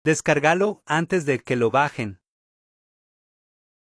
Descárgalo antes de que lo bajen.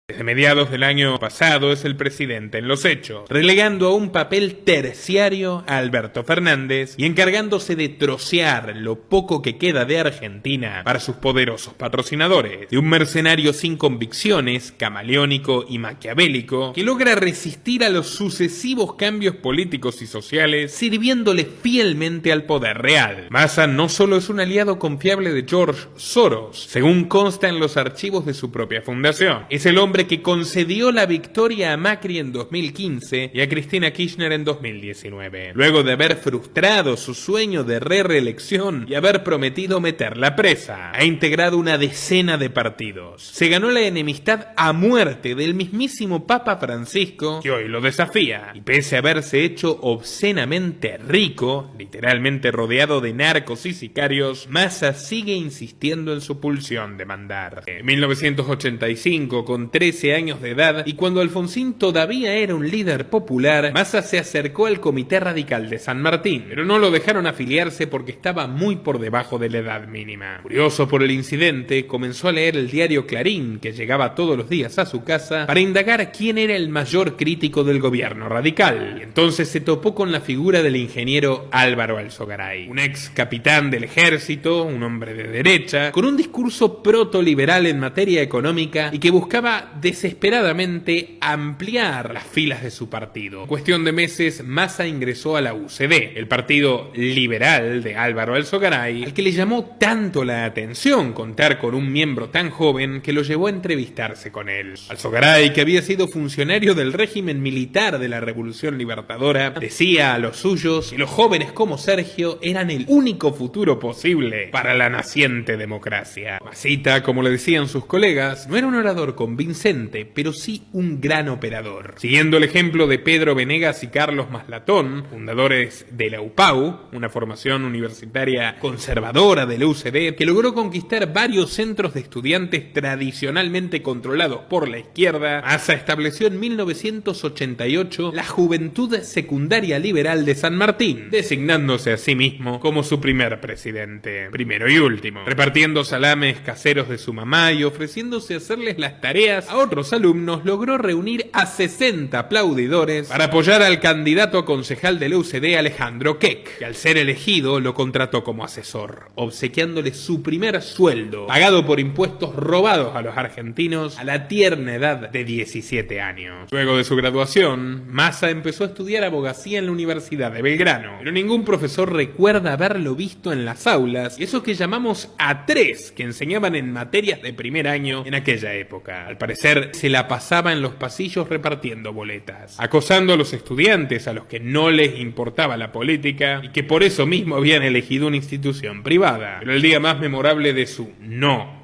Desde mediados del año pasado es el presidente en los hechos, relegando a un papel terciario a Alberto Fernández y encargándose de trocear lo poco que queda de Argentina para sus poderosos patrocinadores, de un mercenario sin convicciones, camaleónico y maquiavélico, que logra resistir a los sucesivos cambios políticos y sociales, sirviéndole fielmente al poder real. Massa no solo es un aliado confiable de George Soros, según consta en los archivos de su propia fundación, es el hombre que concedió la victoria a Macri en 2015 y a Cristina Kirchner en 2019, luego de haber frustrado su sueño de reelección y haber prometido meterla presa. Ha integrado una decena de partidos. Se ganó la enemistad a muerte del mismísimo Papa Francisco, que hoy lo desafía, y pese a haberse hecho obscenamente rico, literalmente rodeado de narcos y sicarios, Massa sigue insistiendo en su pulsión de mandar. En 1985, con 13 años de edad, y cuando Alfonsín todavía era un líder popular, Massa se acercó al Comité Radical de San Martín, pero no lo dejaron afiliarse porque estaba muy por debajo de la edad mínima. Curioso por el incidente, comenzó a leer el diario Clarín, que llegaba todos los días a su casa, para indagar quién era el mayor crítico del gobierno radical. Y entonces se topó con la figura del ingeniero Álvaro Alzogaray, un ex capitán del ejército, un hombre de derecha, con un discurso protoliberal en materia económica y que buscaba desesperadamente ampliar las filas de su partido. En cuestión de meses, Massa ingresó a la UCD, el partido liberal de Álvaro Alzogaray, al que le llamó tanto la atención contar con un miembro tan joven que lo llevó a entrevistarse con él. Alzogaray, que había sido funcionario del régimen militar de la Revolución Libertadora, decía a los suyos que los jóvenes como Sergio eran el único futuro posible para la naciente democracia. Massita, como le decían sus colegas, no era un orador convincente, pero sí un gran operador. Siguiendo el ejemplo de Pedro Venegas y Carlos Maslatón, fundadores de la UPAU, una formación universitaria conservadora de la UCD, que logró conquistar varios centros de estudiantes tradicionalmente controlados por la izquierda, Massa estableció en 1988 la Juventud Secundaria Liberal de San Martín, designándose a sí mismo como su primer presidente, primero y último, repartiendo salames caseros de su mamá y ofreciéndose a hacerles las tareas a otros alumnos, logró reunir a 60 aplaudidores para apoyar al candidato a concejal de la UCD, Alejandro Keck, que al ser elegido lo contrató como asesor, obsequiándole su primer sueldo, pagado por impuestos robados a los argentinos a la tierna edad de 17 años. Luego de su graduación, Massa empezó a estudiar abogacía en la Universidad de Belgrano, pero ningún profesor recuerda haberlo visto en las aulas, y esos que llamamos A3, que enseñaban en materias de primer año en aquella época. Al parecer, se la pasaba en los pasillos repartiendo boletas, acosando a los estudiantes a los que no les importaba la política y que por eso mismo habían elegido una institución privada. Pero el día más memorable de su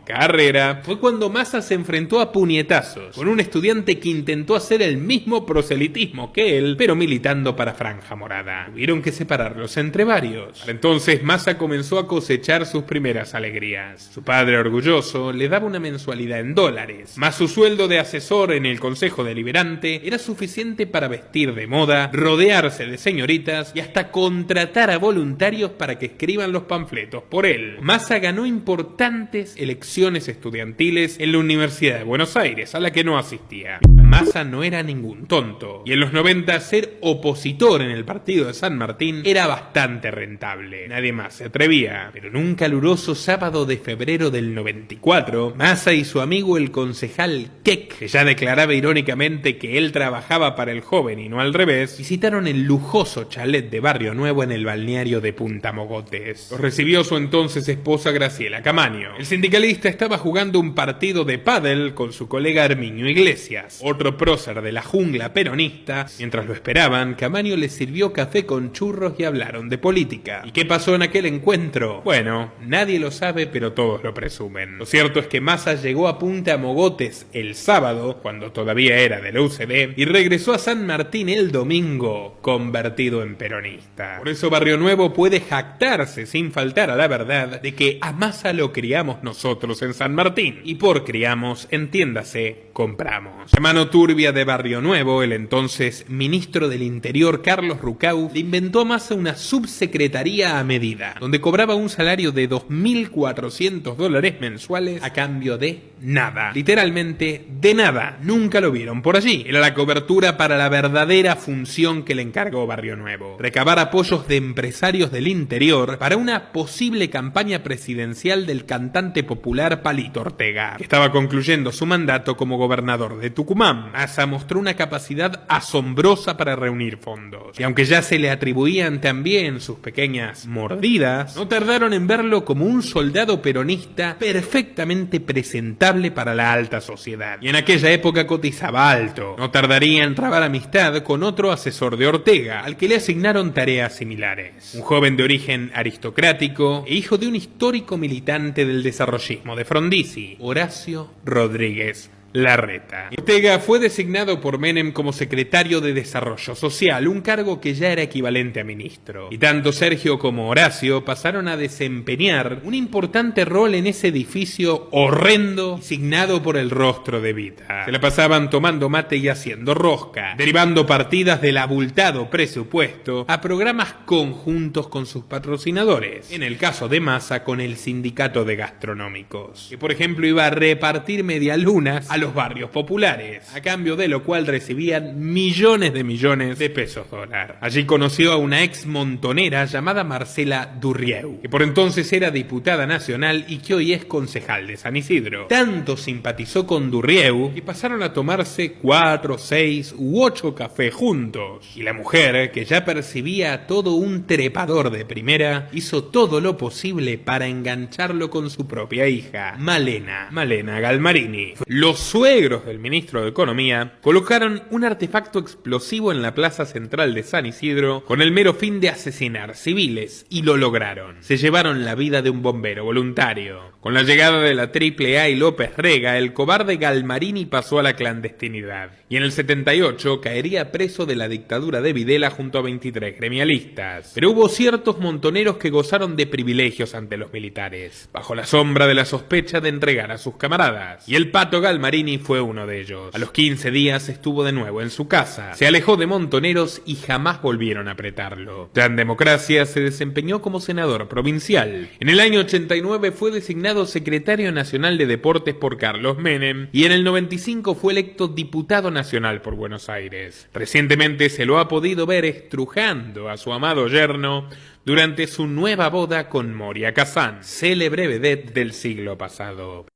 carrera fue cuando Massa se enfrentó a puñetazos con un estudiante que intentó hacer el mismo proselitismo que él, pero militando para Franja Morada. Tuvieron que separarlos entre varios. Para entonces Massa comenzó a cosechar sus primeras alegrías. Su padre, orgulloso, le daba una mensualidad en dólares, más su sueldo de asesor en el Consejo Deliberante era suficiente para vestir de moda, rodearse de señoritas y hasta contratar a voluntarios para que escriban los panfletos por él. Massa ganó importantes elecciones estudiantiles en la Universidad de Buenos Aires, a la que no asistía. Massa no era ningún tonto, y en los 90 ser opositor en el partido de San Martín era bastante rentable. Nadie más se atrevía, pero en un caluroso sábado de febrero del 94, Massa y su amigo el concejal Keck, que ya declaraba irónicamente que él trabajaba para el joven y no al revés, visitaron el lujoso chalet de Barrio Nuevo en el balneario de Punta Mogotes. Los recibió su entonces esposa Graciela Camaño. El sindicalista estaba jugando un partido de pádel con su colega Herminio Iglesias, otro prócer de la jungla peronista. Mientras lo esperaban, Camaño les sirvió café con churros y hablaron de política. ¿Y qué pasó en aquel encuentro? Bueno, nadie lo sabe, pero todos lo presumen. Lo cierto es que Massa llegó a Punta Mogotes el sábado, cuando todavía era de la UCD, y regresó a San Martín el domingo, convertido en peronista. Por eso Barrio Nuevo puede jactarse, sin faltar a la verdad, de que a Massa lo criamos nosotros en San Martín. Y por criamos, entiéndase, compramos. Hermano, turbia de Barrio Nuevo, el entonces ministro del Interior Carlos Rucauf le inventó a Massa una subsecretaría a medida, donde cobraba un salario de $2.400 mensuales a cambio de nada. Literalmente de nada. Nunca lo vieron por allí. Era la cobertura para la verdadera función que le encargó Barrio Nuevo: recabar apoyos de empresarios del interior para una posible campaña presidencial del cantante popular Palito Ortega, que estaba concluyendo su mandato como gobernador de Tucumán. Massa mostró una capacidad asombrosa para reunir fondos, y aunque ya se le atribuían también sus pequeñas mordidas, no tardaron en verlo como un soldado peronista perfectamente presentable para la alta sociedad. Y en aquella época cotizaba alto. No tardaría en trabar amistad con otro asesor de Ortega, al que le asignaron tareas similares. Un joven de origen aristocrático e hijo de un histórico militante del desarrollismo de Frondizi, Horacio Rodríguez Larreta. Ortega fue designado por Menem como secretario de Desarrollo Social, un cargo que ya era equivalente a ministro. Y tanto Sergio como Horacio pasaron a desempeñar un importante rol en ese edificio horrendo signado por el rostro de Evita. Se la pasaban tomando mate y haciendo rosca, derivando partidas del abultado presupuesto a programas conjuntos con sus patrocinadores. En el caso de Massa, con el Sindicato de Gastronómicos, que por ejemplo iba a repartir medialunas a los barrios populares, a cambio de lo cual recibían millones de pesos dólar. Allí conoció a una ex montonera llamada Marcela Durrieu, que por entonces era diputada nacional y que hoy es concejal de San Isidro. Tanto simpatizó con Durrieu que pasaron a tomarse 4, 6 u 8 cafés juntos. Y la mujer, que ya percibía a todo un trepador de primera, hizo todo lo posible para engancharlo con su propia hija, Malena Galmarini. Los suegros del ministro de Economía colocaron un artefacto explosivo en la plaza central de San Isidro con el mero fin de asesinar civiles, y lo lograron. Se llevaron la vida de un bombero voluntario. Con la llegada de la AAA y López Rega, el cobarde Galmarini pasó a la clandestinidad, y en el 78 caería preso de la dictadura de Videla junto a 23 gremialistas. Pero hubo ciertos montoneros que gozaron de privilegios ante los militares, bajo la sombra de la sospecha de entregar a sus camaradas, y el Pato Galmarini fue uno de ellos. A los 15 días estuvo de nuevo en su casa. Se alejó de montoneros y jamás volvieron a apretarlo. Ya en democracia se desempeñó como senador provincial. En el año 89 fue designado secretario nacional de deportes por Carlos Menem, y en el 95 fue electo diputado nacional por Buenos Aires. Recientemente se lo ha podido ver estrujando a su amado yerno durante su nueva boda con Moria Kazan, célebre vedette del siglo pasado.